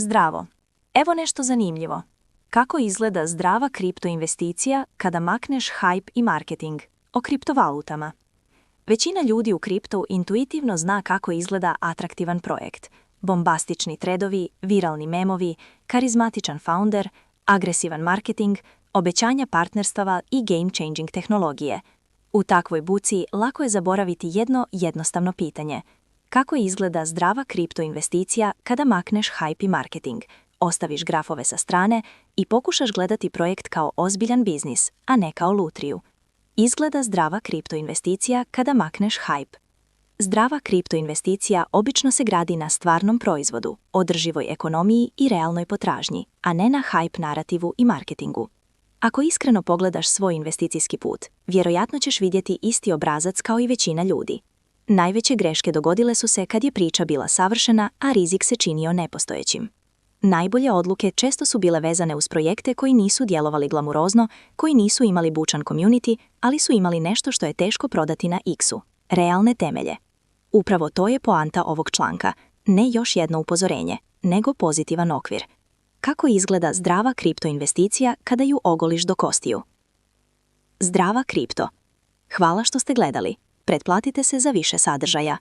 Zdravo. Evo nešto zanimljivo. Kako izgleda zdrava kripto investicija kada makneš hype i marketing o kriptovalutama? Većina ljudi u kriptu intuitivno zna kako izgleda atraktivan projekt. Bombastični tredovi, viralni memovi, karizmatičan founder, agresivan marketing, obećanja partnerstava i game-changing tehnologije. U takvoj buci lako je zaboraviti jedno jednostavno pitanje. Kako izgleda zdrava kripto investicija kada makneš hype i marketing, ostaviš grafove sa strane i pokušaš gledati projekt kao ozbiljan biznis, a ne kao lutriju? Izgleda zdrava kripto investicija kada makneš hype. Zdrava kripto investicija obično se gradi na stvarnom proizvodu, održivoj ekonomiji i realnoj potražnji, a ne na hype narativu i marketingu. Ako iskreno pogledaš svoj investicijski put, vjerojatno ćeš vidjeti isti obrazac kao i većina ljudi. Najveće greške dogodile su se kad je priča bila savršena, a rizik se činio nepostojećim. Najbolje odluke često su bile vezane uz projekte koji nisu djelovali glamurozno, koji nisu imali bučan community, ali su imali nešto što je teško prodati na X-u. Realne temelje. Upravo to je poanta ovog članka, ne još jedno upozorenje, nego pozitivan okvir. Kako izgleda zdrava kripto investicija kada ju ogoliš do kostiju? Zdrava kripto. Hvala što ste gledali. Pretplatite se za više sadržaja.